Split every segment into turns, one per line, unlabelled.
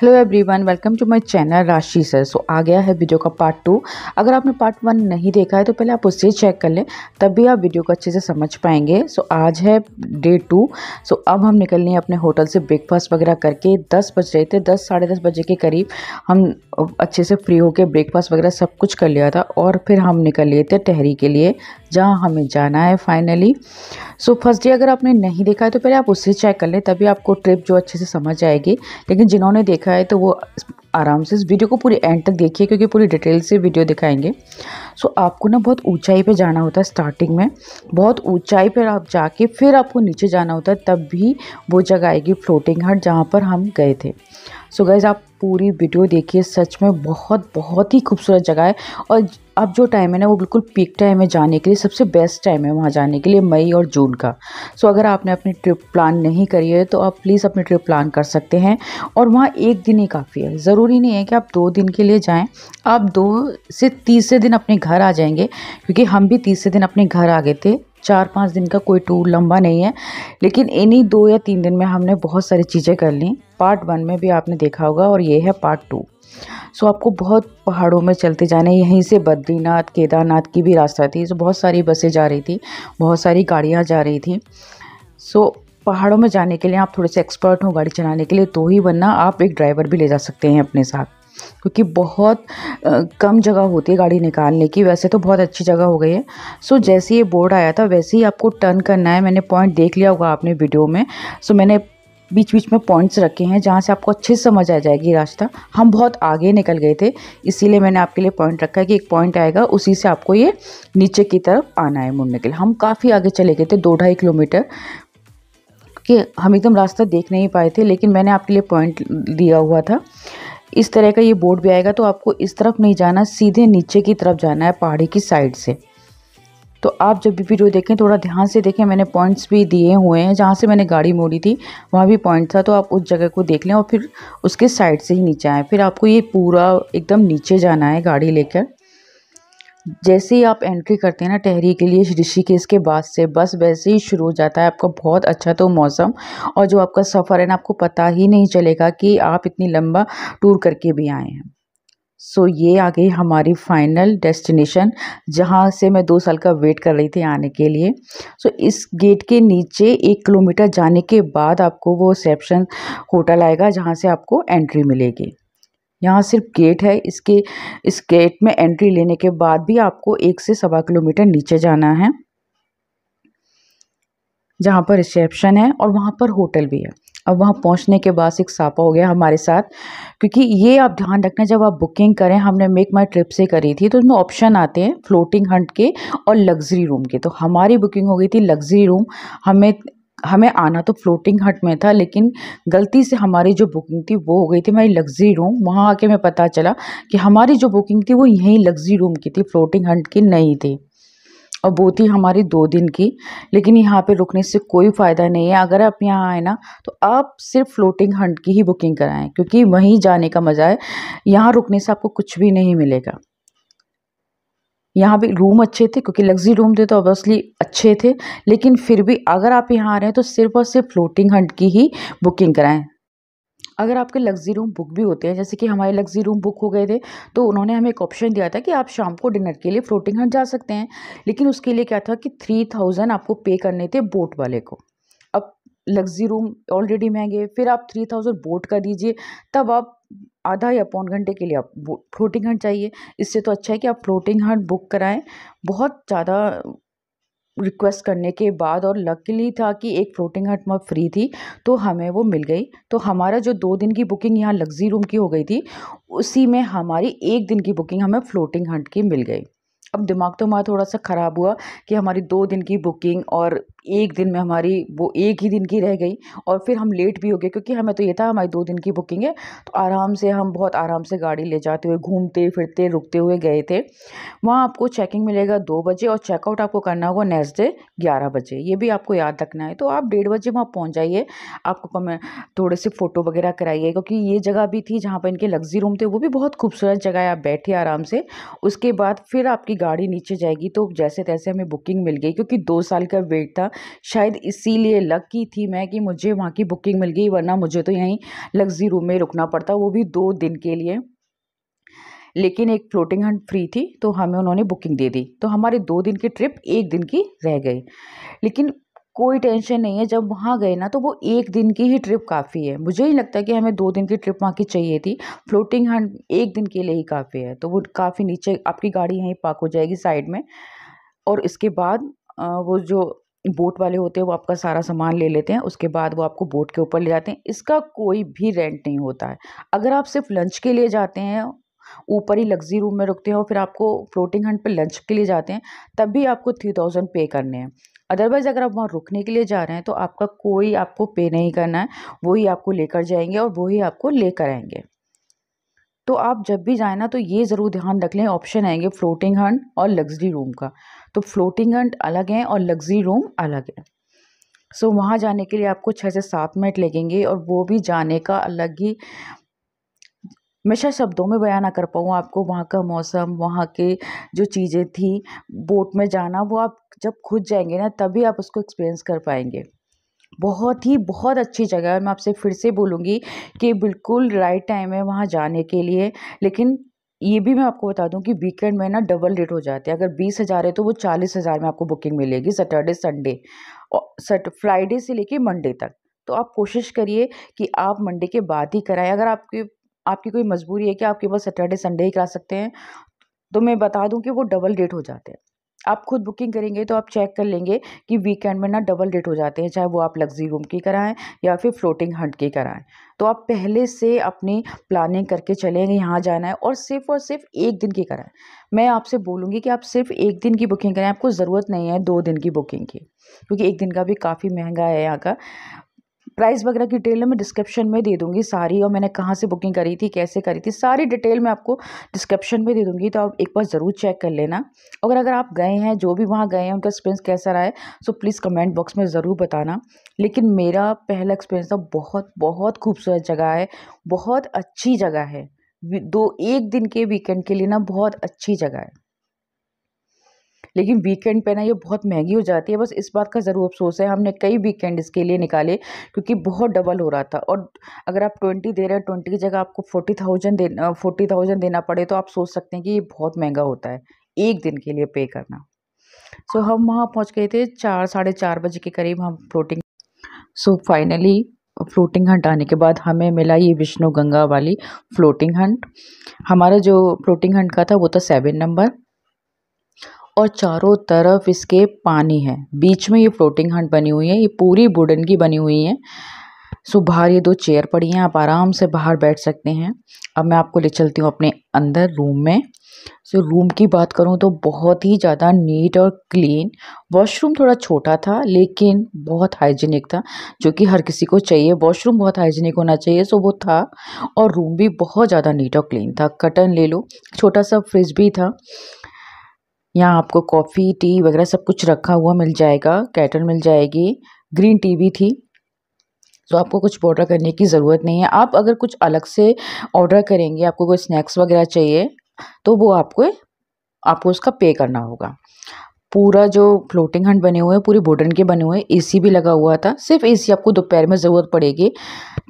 Hello everyone, welcome to my channel Rashi sir. So आ गया है वीडियो का पार्ट 2। अगर आपने पार्ट 1 नहीं देखा है तो पहले आप उससे चेक कर लें, तब भी आप वीडियो को अच्छे से समझ पाएंगे। सो आज है डे 2। सो अब हम निकलने हैं अपने होटल से ब्रेकफास्ट वगैरह करके। 10 बज रहे थे, 10 साढ़े 10 बजे के करीब हम अच्छे से फ्री होके ब्रेकफास्ट वगैरह सब कुछ कर लिया था और फिर हम निकल लिए थे टहरी के लिए, जहाँ हमें जाना है फाइनली। सो फर्स्ट डे अगर आपने नहीं देखा है तो पहले आप उससे चेक कर लें, तभी आपको ट्रिप जो अच्छे से समझ आएगी। लेकिन जिन्होंने देखा है तो वो आराम से इस वीडियो को पूरी एंड तक देखिए, क्योंकि पूरी डिटेल से वीडियो दिखाएंगे। सो आपको ना बहुत ऊंचाई पे जाना होता है स्टार्टिंग में, बहुत ऊंचाई पर आप जाके फिर आपको नीचे जाना होता है, तब भी वो जगह आएगी फ्लोटिंग हट जहाँ पर हम गए थे। सो गाइज आप पूरी वीडियो देखिए, सच में बहुत बहुत ही खूबसूरत जगह है। और अब जो टाइम है ना वो बिल्कुल पीक टाइम है जाने के लिए, सबसे बेस्ट टाइम है वहाँ जाने के लिए, मई और जून का। सो अगर आपने अपनी ट्रिप प्लान नहीं करी है तो आप प्लीज़ अपनी ट्रिप प्लान कर सकते हैं। और वहाँ एक दिन ही काफ़ी है, ज़रूरी नहीं है कि आप 2 दिन के लिए जाएं। आप 2 से तीसरे दिन अपने घर आ जाएंगे, क्योंकि हम भी तीसरे दिन अपने घर आ गए थे। 4-5 दिन का कोई टूर लंबा नहीं है, लेकिन इन्हीं 2 या 3 दिन में हमने बहुत सारी चीज़ें कर ली। पार्ट 1 में भी आपने देखा होगा और ये है पार्ट 2। सो आपको बहुत पहाड़ों में चलते जाना है। यहीं से बद्रीनाथ केदारनाथ की भी रास्ता थी। सो बहुत सारी बसें जा रही थी, बहुत सारी गाड़ियाँ जा रही थी। सो पहाड़ों में जाने के लिए आप थोड़े से एक्सपर्ट हो गाड़ी चलाने के लिए तो ही, वरना आप एक ड्राइवर भी ले जा सकते हैं अपने साथ, क्योंकि बहुत कम जगह होती है गाड़ी निकालने की। वैसे तो बहुत अच्छी जगह हो गई है। सो जैसे ये बोर्ड आया था वैसे ही आपको टर्न करना है। मैंने पॉइंट देख लिया होगा आपने वीडियो में। सो मैंने बीच बीच में पॉइंट्स रखे हैं जहाँ से आपको अच्छे से समझ आ जाएगी रास्ता। हम बहुत आगे निकल गए थे, इसीलिए मैंने आपके लिए पॉइंट रखा है कि एक पॉइंट आएगा, उसी से आपको ये नीचे की तरफ आना है मुड़ने के लिए। हम काफ़ी आगे चले गए थे, 2-2.5 किलोमीटर, कि हम एकदम रास्ता देख नहीं पाए थे, लेकिन मैंने आपके लिए पॉइंट दिया हुआ था। इस तरह का ये बोर्ड भी आएगा, तो आपको इस तरफ नहीं जाना, सीधे नीचे की तरफ जाना है पहाड़ी की साइड से। तो आप जब भी वीडियो देखें थोड़ा ध्यान से देखें, मैंने पॉइंट्स भी दिए हुए हैं। जहाँ से मैंने गाड़ी मोड़ी थी वहाँ भी पॉइंट था, तो आप उस जगह को देख लें और फिर उसके साइड से ही नीचे आएँ। फिर आपको ये पूरा एकदम नीचे जाना है गाड़ी लेकर। जैसे ही आप एंट्री करते हैं ना टहरी के लिए ऋषिकेश के बाद से, बस वैसे ही शुरू हो जाता है आपका बहुत अच्छा तो मौसम। और जो आपका सफ़र है ना, आपको पता ही नहीं चलेगा कि आप इतनी लंबा टूर करके भी आए हैं। सो ये आ गई हमारी फाइनल डेस्टिनेशन, जहाँ से मैं 2 साल का वेट कर रही थी आने के लिए। सो इस गेट के नीचे 1 किलोमीटर जाने के बाद आपको वो रिसेप्शन होटल आएगा, जहाँ से आपको एंट्री मिलेगी। यहाँ सिर्फ गेट है, इस गेट में एंट्री लेने के बाद भी आपको 1 से 1.25 किलोमीटर नीचे जाना है, जहाँ पर रिसेप्शन है और वहाँ पर होटल भी है। अब वहाँ पहुँचने के बाद एक सापा हो गया हमारे साथ, क्योंकि ये आप ध्यान रखना, जब आप बुकिंग करें, हमने मेक माई ट्रिप से करी थी, तो उसमें ऑप्शन आते हैं फ्लोटिंग हट के और लग्जरी रूम के। तो हमारी बुकिंग हो गई थी लग्जरी रूम। हमें आना तो फ्लोटिंग हट में था, लेकिन गलती से हमारी जो बुकिंग थी वो हो गई थी हमारी लग्जरी रूम। वहाँ आके हमें पता चला कि हमारी जो बुकिंग थी वो यहीं लग्जरी रूम की थी, फ्लोटिंग हट की नहीं थी, और वो थी हमारी 2 दिन की। लेकिन यहाँ पे रुकने से कोई फ़ायदा नहीं है। अगर आप यहाँ आए ना तो आप सिर्फ फ्लोटिंग हट की ही बुकिंग कराएं, क्योंकि वहीं जाने का मज़ा है। यहाँ रुकने से आपको कुछ भी नहीं मिलेगा। यहाँ भी रूम अच्छे थे, क्योंकि लग्जरी रूम थे तो ऑब्वियसली अच्छे थे, लेकिन फिर भी अगर आप यहाँ आ रहे हैं तो सिर्फ और सिर्फ फ्लोटिंग हट की ही बुकिंग कराएं। अगर आपके लग्जरी रूम बुक भी होते हैं, जैसे कि हमारे लग्जरी रूम बुक हो गए थे, तो उन्होंने हमें एक ऑप्शन दिया था कि आप शाम को डिनर के लिए फ्लोटिंग हट जा सकते हैं। लेकिन उसके लिए क्या था कि 3000 आपको पे करने थे बोट वाले को। अब लग्जरी रूम ऑलरेडी महंगे, फिर आप 3000 बोट का दीजिए, तब आप आधा या पौन घंटे के लिए आप फ्लोटिंग हट चाहिए। इससे तो अच्छा है कि आप फ्लोटिंग हट बुक कराएं। बहुत ज़्यादा रिक्वेस्ट करने के बाद, और लकीली था कि एक फ्लोटिंग हट में फ्री थी, तो हमें वो मिल गई। तो हमारा जो 2 दिन की बुकिंग यहाँ लग्जरी रूम की हो गई थी, उसी में हमारी 1 दिन की बुकिंग हमें फ्लोटिंग हट की मिल गई। अब दिमाग तो हमारा थोड़ा सा ख़राब हुआ कि हमारी 2 दिन की बुकिंग और 1 दिन में हमारी वो 1 ही दिन की रह गई, और फिर हम लेट भी हो गए, क्योंकि हमें तो ये था हमारी 2 दिन की बुकिंग है, तो हम बहुत आराम से गाड़ी ले जाते हुए, घूमते फिरते रुकते हुए गए थे। वहाँ आपको चेकिंग मिलेगा 2 बजे और चेकआउट आपको करना होगा नेक्स्ट डे 11 बजे। ये भी आपको याद रखना है। तो आप 1:30 बजे वहाँ पहुँच जाइए। आपको मैं थोड़े से फ़ोटो वगैरह कराइए, क्योंकि ये जगह भी थी जहाँ पर इनके लग्जरी रूम थे, वो भी बहुत खूबसूरत जगह है। आप बैठिए आराम से, उसके बाद फिर आपकी गाड़ी नीचे जाएगी। तो जैसे तैसे हमें बुकिंग मिल गई, क्योंकि 2 साल का वेट था, शायद इसीलिए लकी थी मैं कि मुझे वहाँ की बुकिंग मिल गई, वरना मुझे तो यहीं लग्जरी रूम में रुकना पड़ता, वो भी 2 दिन के लिए। लेकिन एक फ्लोटिंग हट फ्री थी तो हमें उन्होंने बुकिंग दे दी, तो हमारे 2 दिन की ट्रिप 1 दिन की रह गई। लेकिन कोई टेंशन नहीं है, जब वहाँ गए ना तो वो 1 दिन की ही ट्रिप काफ़ी है। मुझे नहीं लगता कि हमें 2 दिन की ट्रिप वहाँ की चाहिए थी। फ्लोटिंग हट 1 दिन के लिए ही काफ़ी है। तो वो काफ़ी नीचे आपकी गाड़ी यहीं पार्क हो जाएगी साइड में, और इसके बाद वो जो बोट वाले होते हैं वो आपका सारा सामान ले लेते हैं, उसके बाद वो आपको बोट के ऊपर ले जाते हैं। इसका कोई भी रेंट नहीं होता है। अगर आप सिर्फ लंच के लिए जाते हैं, ऊपर ही लग्जरी रूम में रुकते हैं और फिर आपको फ्लोटिंग हट पे लंच के लिए जाते हैं, तब भी आपको 3000 पे करने हैं। अदरवाइज़ अगर आप वहाँ रुकने के लिए जा रहे हैं तो आपका कोई आपको पे नहीं करना है, वही आपको लेकर जाएँगे और वही आपको लेकर आएँगे। तो आप जब भी जाएँ ना तो ये ज़रूर ध्यान रख लें, ऑप्शन आएँगे फ्लोटिंग हट और लग्जरी रूम का। तो फ्लोटिंग हट अलग है और लग्जरी रूम अलग है। सो वहाँ जाने के लिए आपको 6 से 7 मिनट लगेंगे, और वो भी जाने का अलग ही, मैं शायद शब्दों में बयान ना कर पाऊँ आपको वहाँ का मौसम, वहाँ के जो चीज़ें थी, बोट में जाना, वो आप जब खुद जाएँगे ना तभी आप उसको एक्सपीरियंस कर पाएँगे। बहुत अच्छी जगह है। मैं आपसे फिर से बोलूँगी कि बिल्कुल राइट टाइम है वहाँ जाने के लिए। लेकिन ये भी मैं आपको बता दूँ कि वीकेंड में ना डबल रेट हो जाते हैं। अगर 20,000 है तो वो 40,000 में आपको बुकिंग मिलेगी सैटरडे, संडे और फ्राइडे से लेके मंडे तक। तो आप कोशिश करिए कि आप मंडे के बाद ही कराएँ। अगर आपकी आपकी कोई मजबूरी है कि आप केवल सैटरडे, संडे ही करा सकते हैं, तो मैं बता दूँ कि वो डबल रेट हो जाते हैं। आप खुद बुकिंग करेंगे तो आप चेक कर लेंगे कि वीकेंड में ना डबल रेट हो जाते हैं, चाहे वो आप लग्जरी रूम की कराएँ या फिर फ्लोटिंग हट की कराएँ। तो आप पहले से अपनी प्लानिंग करके चलें कि यहाँ जाना है, और सिर्फ़ 1 दिन की कराएँ। मैं आपसे बोलूँगी कि आप सिर्फ़ 1 दिन की बुकिंग कराएँ, आपको ज़रूरत नहीं है 2 दिन की बुकिंग की, क्योंकि 1 दिन का भी काफ़ी महँगा है यहाँ का। प्राइस वगैरह की डिटेल मैं डिस्क्रिप्शन में दे दूँगी सारी, और मैंने कहाँ से बुकिंग करी थी, कैसे करी थी, सारी डिटेल मैं आपको डिस्क्रिप्शन में दे दूँगी, तो आप एक बार ज़रूर चेक कर लेना। अगर आप गए हैं, जो भी वहाँ गए हैं, उनका एक्सपीरियंस कैसा रहा है, सो प्लीज़ कमेंट बॉक्स में ज़रूर बताना। लेकिन मेरा पहला एक्सपीरियंस था, बहुत खूबसूरत जगह है, बहुत अच्छी जगह है। 1 दिन के वीकेंड के लिए ना बहुत अच्छी जगह है। लेकिन वीकेंड पे ना ये बहुत महँगी हो जाती है, बस इस बात का ज़रूर अफ़सोस है, हमने कई वीकेंड इसके लिए निकाले क्योंकि बहुत डबल हो रहा था, और अगर आप 20 दे रहे हैं, 20 की जगह आपको 40,000 देना पड़े, तो आप सोच सकते हैं कि ये बहुत महँगा होता है, 1 दिन के लिए पे करना। सो हम वहाँ पहुँच गए थे 4 साढ़े 4 बजे के करीब हम फ्लोटिंग। सो फाइनली फ्लोटिंग हट आने के बाद हमें मिला ये विष्णु गंगा वाली फ्लोटिंग हट। हमारा जो फ्लोटिंग हट का था वो था 7 नंबर, और चारों तरफ इसके पानी है। बीच में ये फ्लोटिंग हट बनी हुई है, ये पूरी वुडन की बनी हुई है। सो बाहर ये 2 चेयर पड़ी हैं, आप आराम से बाहर बैठ सकते हैं। अब मैं आपको ले चलती हूँ अपने अंदर रूम में। सो रूम की बात करूँ तो बहुत ही ज़्यादा नीट और क्लीन। वॉशरूम थोड़ा छोटा था लेकिन बहुत हाइजीनिक था, जो कि हर किसी को चाहिए। वॉशरूम बहुत हाइजीनिक होना चाहिए, सो वो था। और रूम भी बहुत ज़्यादा नीट और क्लीन था। कर्टन ले लो, छोटा सा फ्रिज भी था। यहाँ आपको कॉफ़ी, टी वगैरह सब कुछ रखा हुआ मिल जाएगा, केटल मिल जाएगी, ग्रीन टी भी थी। तो आपको कुछ ऑर्डर करने की ज़रूरत नहीं है। आप अगर कुछ अलग से ऑर्डर करेंगे, आपको कोई स्नैक्स वगैरह चाहिए, तो वो आपको आपको उसका पे करना होगा। पूरा जो फ्लोटिंग हट बने हुए हैं, पूरे वुडन के बने हुए हैं, एसी भी लगा हुआ था। सिर्फ़ एसी आपको दोपहर में ज़रूरत पड़ेगी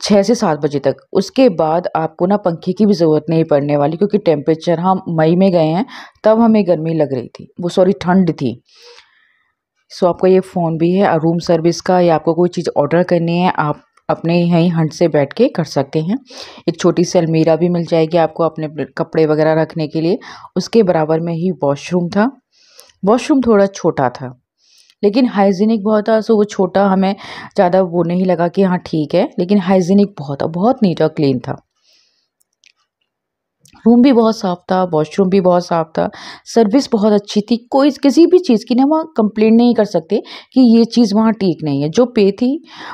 6 से 7 बजे तक। उसके बाद आपको ना पंखे की भी ज़रूरत नहीं पड़ने वाली, क्योंकि टेम्परेचर, हम मई में गए हैं, तब हमें गर्मी लग रही थी, वो सॉरी ठंड थी। सो आपका ये फ़ोन भी है रूम सर्विस का, या आपको कोई चीज़ ऑर्डर करनी है, आप अपने यहीं हट से बैठ के कर सकते हैं। एक छोटी सी अलमीरा भी मिल जाएगी आपको अपने कपड़े वगैरह रखने के लिए। उसके बराबर में ही वॉशरूम था। वॉशरूम थोड़ा छोटा था लेकिन हाइजीनिक बहुत था। सो वो छोटा हमें ज़्यादा वो नहीं लगा कि हाँ ठीक है, लेकिन हाइजीनिक बहुत था, बहुत नीट और क्लीन था। रूम भी बहुत साफ़ था, वॉशरूम भी बहुत साफ़ था, सर्विस बहुत अच्छी थी। कोई किसी भी चीज़ की ना वहाँ कंप्लेंट नहीं कर सकते कि ये चीज़ वहाँ ठीक नहीं है। जो पे थी,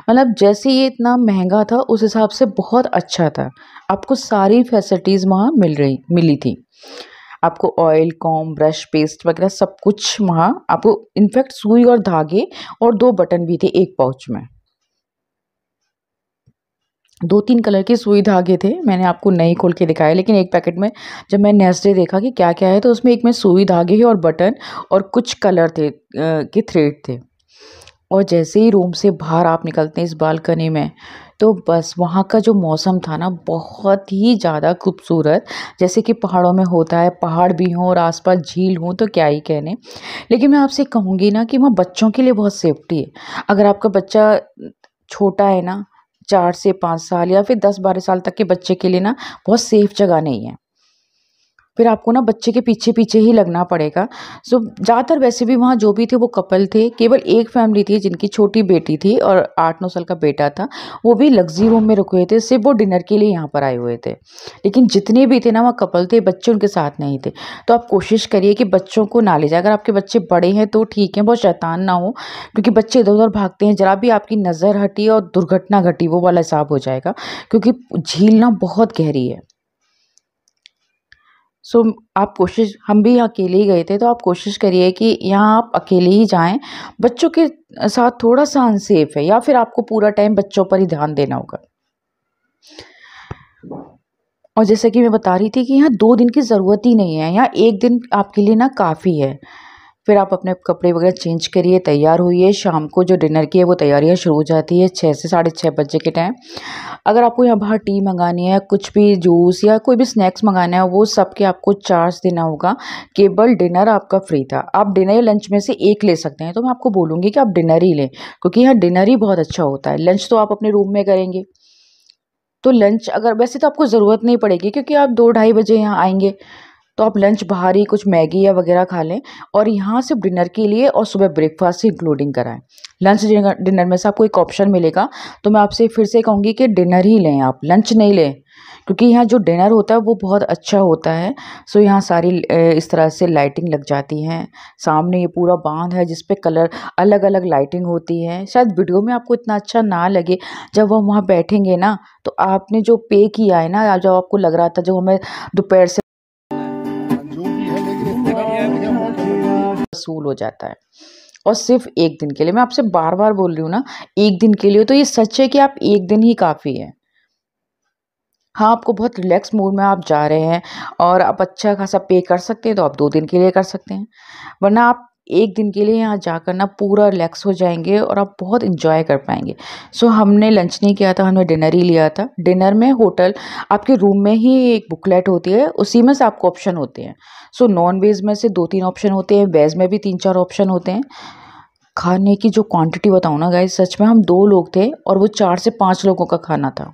मतलब जैसे ये इतना महँगा था उस हिसाब से बहुत अच्छा था। आपको सारी फैसिलिटीज़ वहाँ मिली थी। आपको ऑयल, कॉम्ब, ब्रश, पेस्ट वगैरह सब कुछ वहाँ आपको, इनफैक्ट सुई और धागे और 2 बटन भी थे एक पाउच में। 2-3 कलर के सुई धागे थे, मैंने आपको नहीं खोल के दिखाया, लेकिन एक पैकेट में जब मैं नेक्स्ट डे देखा कि क्या-क्या है, तो उसमें एक में सुई धागे और बटन और कुछ कलर थे के थ्रेड थे। और जैसे ही रूम से बाहर आप निकलते हैं इस बालकनी में, तो बस वहाँ का जो मौसम था ना बहुत ही ज़्यादा खूबसूरत, जैसे कि पहाड़ों में होता है, पहाड़ भी हों और आसपास झील हों तो क्या ही कहने। लेकिन मैं आपसे कहूँगी ना कि वहाँ बच्चों के लिए बहुत सेफ्टी है। अगर आपका बच्चा छोटा है ना, 4 से 5 साल या फिर 10-12 साल तक के बच्चे के लिए ना बहुत सेफ जगह नहीं है। फिर आपको ना बच्चे के पीछे-पीछे ही लगना पड़ेगा। सो ज़्यादातर वैसे भी वहाँ जो भी थे वो कपल थे, केवल एक फैमिली थी जिनकी छोटी बेटी थी और 8-9 साल का बेटा था, वो भी लग्ज़री रूम में रुके हुए थे, सिर्फ़ वो डिनर के लिए यहाँ पर आए हुए थे। लेकिन जितने भी थे ना वहाँ कपल थे, बच्चे उनके साथ नहीं थे। तो आप कोशिश करिए कि बच्चों को ना ले जाएँ, अगर आपके बच्चे बड़े हैं तो ठीक है, बहुत शैतान ना हो, क्योंकि बच्चे इधर-उधर भागते हैं, ज़रा भी आपकी नज़र हटी और दुर्घटना घटी वो वाला हिसाब हो जाएगा, क्योंकि झील ना बहुत गहरी है। सो आप कोशिश, हम भी अकेले ही गए थे तो आप कोशिश करिए कि यहाँ आप अकेले ही जाएँ। बच्चों के साथ थोड़ा-सा अनसेफ है या फिर आपको पूरा टाइम बच्चों पर ही ध्यान देना होगा। और जैसे कि मैं बता रही थी कि यहाँ 2 दिन की ज़रूरत ही नहीं है, यहाँ 1 दिन आपके लिए ना काफ़ी है। फिर आप अपने कपड़े वगैरह चेंज करिए, तैयार होइए, शाम को जो डिनर की है वो तैयारियाँ शुरू हो जाती है 6 से साढ़े 6 बजे के टाइम। अगर आपको यहाँ बाहर टी मँगानी है, कुछ भी जूस या कोई भी स्नैक्स मँगाना है, वो सब के आपको चार्ज देना होगा। केवल डिनर आपका फ्री था। आप डिनर या लंच में से एक ले सकते हैं, तो मैं आपको बोलूँगी कि आप डिनर ही लें, क्योंकि यहाँ डिनर ही बहुत अच्छा होता है। लंच तो आप अपने रूम में करेंगे। तो लंच अगर वैसे तो आपको ज़रूरत नहीं पड़ेगी, क्योंकि आप 2 ढाई बजे यहाँ आएँगे, तो आप लंच बाहर ही कुछ मैगी या वगैरह खा लें और यहाँ सिर्फ डिनर के लिए और सुबह ब्रेकफास्ट ही इंक्लूडिंग कराएं। लंच डिनर डिनर में से आपको एक ऑप्शन मिलेगा, तो मैं आपसे फिर से कहूँगी कि डिनर ही लें, आप लंच नहीं लें, क्योंकि यहाँ जो डिनर होता है वो बहुत अच्छा होता है। सो यहाँ सारी इस तरह से लाइटिंग लग जाती हैं। सामने ये पूरा बांध है जिस पे कलर अलग अलग लाइटिंग होती है। शायद वीडियो में आपको इतना अच्छा ना लगे, जब हम वहाँ बैठेंगे ना तो आपने जो पे किया है ना, जब आपको लग रहा था, जो हमें दोपहर से वसूल हो जाता है। और सिर्फ एक दिन के लिए, मैं आपसे बार बार बोल रही हूँ ना, एक दिन के लिए, तो ये सच है कि आप एक दिन ही काफ़ी है। हाँ, आपको बहुत रिलैक्स मूड में आप जा रहे हैं और आप अच्छा खासा पे कर सकते हैं तो आप 2 दिन के लिए कर सकते हैं। वरना आप 1 दिन के लिए यहाँ जाकर ना पूरा रिलैक्स हो जाएँगे और आप बहुत एन्जॉय कर पाएँगे। सो हमने लंच नहीं किया था, हमने डिनर ही लिया था। डिनर में होटल आपके रूम में ही एक बुकलेट होती है, उसी में से आपको ऑप्शन होते हैं। सो नॉन-वेज में से 2-3 ऑप्शन होते हैं, वेज में भी 3-4 ऑप्शन होते हैं। खाने की जो क्वांटिटी बताऊँ ना गाइस, सच में हम 2 लोग थे और वो 4 से 5 लोगों का खाना था।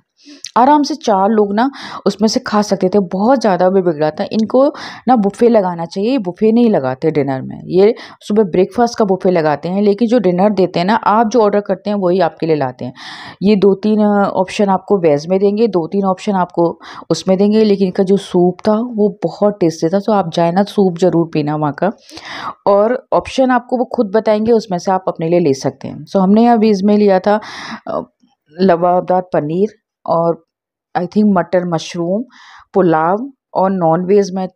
आराम से 4 लोग ना उसमें से खा सकते थे, बहुत ज़्यादा भी बिगड़ा था। इनको ना बुफ़े लगाना चाहिए, ये बुफ़े नहीं लगाते डिनर में। ये सुबह ब्रेकफ़ास्ट का बुफ़े लगाते हैं, लेकिन जो डिनर देते हैं ना, आप जो ऑर्डर करते हैं वही आपके लिए लाते हैं। ये 2-3 ऑप्शन आपको वेज में देंगे, 2-3 ऑप्शन आपको उसमें देंगे, लेकिन इनका जो सूप था वो बहुत टेस्टी था। तो आप जाए ना सूप ज़रूर पीना वहाँ का। और ऑप्शन आपको वो खुद बताएँगे, उसमें से आप अपने लिए ले सकते हैं। सो हमने यहाँ वेज में लिया था अ, लबाबदार पनीर और आई थिंक मटर मशरूम, पुलाव, और नॉन-वेज में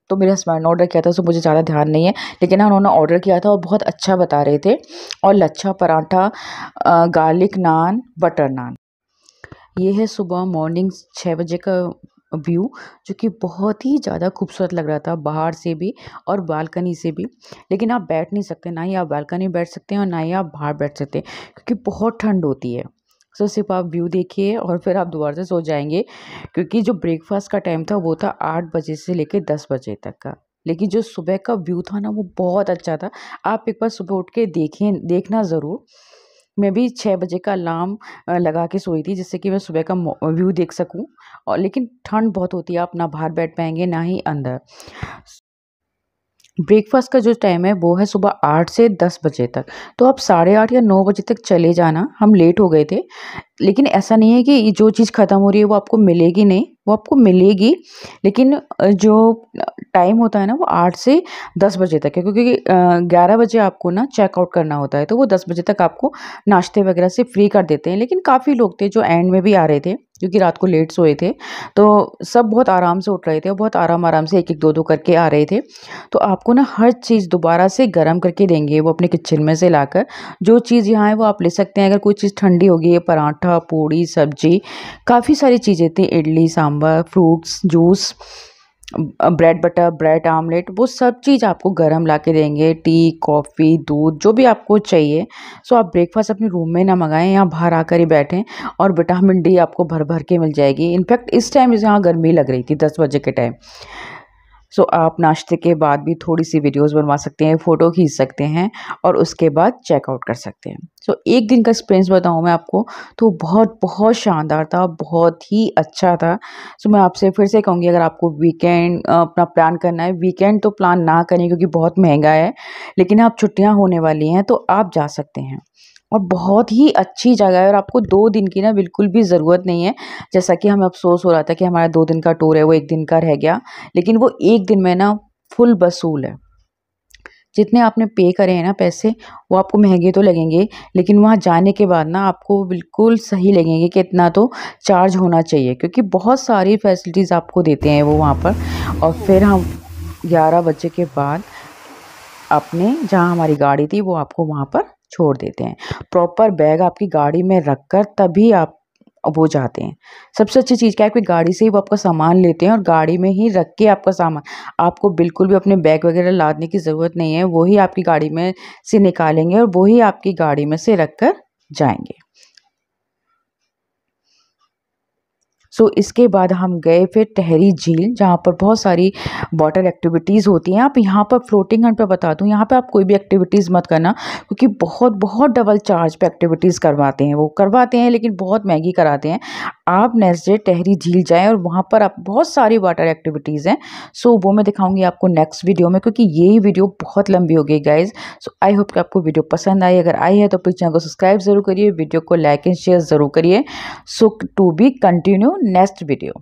तो मेरे हस्बैंड ने ऑर्डर किया था, सो मुझे ज़्यादा ध्यान नहीं है। लेकिन हाँ, उन्होंने ऑर्डर किया था और बहुत अच्छा बता रहे थे। और लच्छा पराठा, गार्लिक नान, बटर नान। ये है सुबह मॉर्निंग 6 बजे का व्यू, जो कि बहुत ही ज़्यादा खूबसूरत लग रहा था बाहर से भी और बालकनी से भी। लेकिन आप बैठ नहीं सकते, ना ही आप बालकनी में बैठ सकते हैं और ना ही आप बाहर बैठ सकते हैं, क्योंकि बहुत ठंड होती है। सो सिर्फ आप व्यू देखिए और फिर आप दोबारा से सो जाएंगे, क्योंकि जो ब्रेकफास्ट का टाइम था वो था 8 बजे से लेकर 10 बजे तक का। लेकिन जो सुबह का व्यू था ना वो बहुत अच्छा था। आप एक बार सुबह उठ के देखना ज़रूर। मैं भी 6 बजे का अलार्म लगा के सोई थी, जिससे कि मैं सुबह का व्यू देख सकूं। और लेकिन ठंड बहुत होती है, आप ना बाहर बैठ पाएंगे ना ही अंदर। ब्रेकफास्ट का जो टाइम है वो है सुबह 8 से 10 बजे तक। तो आप 8:30 या 9 बजे तक चले जाना, हम लेट हो गए थे। लेकिन ऐसा नहीं है कि ये जो चीज़ ख़त्म हो रही है वो आपको मिलेगी नहीं, वो आपको मिलेगी। लेकिन जो टाइम होता है ना वो 8 से 10 बजे तक है, क्योंकि 11 बजे आपको ना चेकआउट करना होता है, तो वो 10 बजे तक आपको नाश्ते वगैरह से फ्री कर देते हैं। लेकिन काफ़ी लोग थे जो एंड में भी आ रहे थे, क्योंकि रात को लेट सोए थे, तो सब बहुत आराम से उठ रहे थे और बहुत आराम-आराम से 1-1, 2-2 करके आ रहे थे। तो आपको ना हर चीज़ दोबारा से गरम करके देंगे वो अपने किचन में से लाकर। जो चीज़ यहाँ है वो आप ले सकते हैं। अगर कोई चीज़ ठंडी हो गई है, पराठा, पूड़ी, सब्जी, काफ़ी सारी चीज़ें थी, idli, sambar, fruits, juice, bread butter, bread omelette, वो सब चीज़ आपको गरम ला के देंगे। टी, कॉफ़ी, दूध जो भी आपको चाहिए। सो आप ब्रेकफास्ट अपने रूम में ना मंगाएं, यहाँ बाहर आकर ही बैठें और विटामिन डी आपको भर भर के मिल जाएगी। इनफैक्ट इस टाइम यहाँ गर्मी लग रही थी 10 बजे के टाइम। सो आप नाश्ते के बाद भी थोड़ी सी वीडियोस बनवा सकते हैं, फ़ोटो खींच सकते हैं और उसके बाद चेकआउट कर सकते हैं। सो एक दिन का एक्सपीरियंस बताऊँ मैं आपको, तो बहुत बहुत शानदार था, बहुत ही अच्छा था। सो मैं आपसे फिर से कहूँगी, अगर आपको वीकेंड अपना प्लान करना है, वीकेंड तो प्लान ना करें क्योंकि बहुत महंगा है, लेकिन आप छुट्टियाँ होने वाली हैं तो आप जा सकते हैं। और बहुत ही अच्छी जगह है और आपको 2 दिन की ना बिल्कुल भी ज़रूरत नहीं है। जैसा कि हमें अफ़सोस हो रहा था कि हमारा 2 दिन का टूर है वो 1 दिन का रह गया, लेकिन वो 1 दिन में ना फुल वसूल है। जितने आपने पे करे हैं ना पैसे, वो आपको महँगे तो लगेंगे, लेकिन वहाँ जाने के बाद ना आपको बिल्कुल सही लगेंगे कि इतना तो चार्ज होना चाहिए, क्योंकि बहुत सारी फैसिलिटीज़ आपको देते हैं वो वहाँ पर। और फिर हम 11 बजे के बाद अपने जहाँ हमारी गाड़ी थी वो आपको वहाँ पर छोड़ देते हैं। प्रॉपर बैग आपकी गाड़ी में रखकर तभी आप वो जाते हैं। सबसे अच्छी चीज़ क्या है, आपकी गाड़ी से ही वो आपका सामान लेते हैं और गाड़ी में ही रख के आपका सामान, आपको बिल्कुल भी अपने बैग वगैरह लादने की ज़रूरत नहीं है। वो ही आपकी गाड़ी में से निकालेंगे और वो ही आपकी गाड़ी में से रख कर जाएँगे। सो इसके बाद हम गए फिर टहरी झील, जहाँ पर बहुत सारी वाटर एक्टिविटीज़ होती हैं। आप यहाँ पर फ्लोटिंग हट पे बता दूँ, यहाँ पे आप कोई भी एक्टिविटीज़ मत करना, क्योंकि बहुत बहुत डबल चार्ज पे एक्टिविटीज़ करवाते हैं। वो करवाते हैं लेकिन बहुत महंगी कराते हैं। आप नेक्स्ट डे टहरी झील जाएँ और वहाँ पर आप बहुत सारी वाटर एक्टिविटीज़ हैं। सो वो मैं दिखाऊंगी आपको नेक्स्ट वीडियो में, क्योंकि ये वीडियो बहुत लंबी हो गई गाइज। सो आई होप कि आपको वीडियो पसंद आई। अगर आई है तो प्लीज़ चैनल को सब्सक्राइब ज़रूर करिए, वीडियो को लाइक एंड शेयर ज़रूर करिए। So to be continue next video.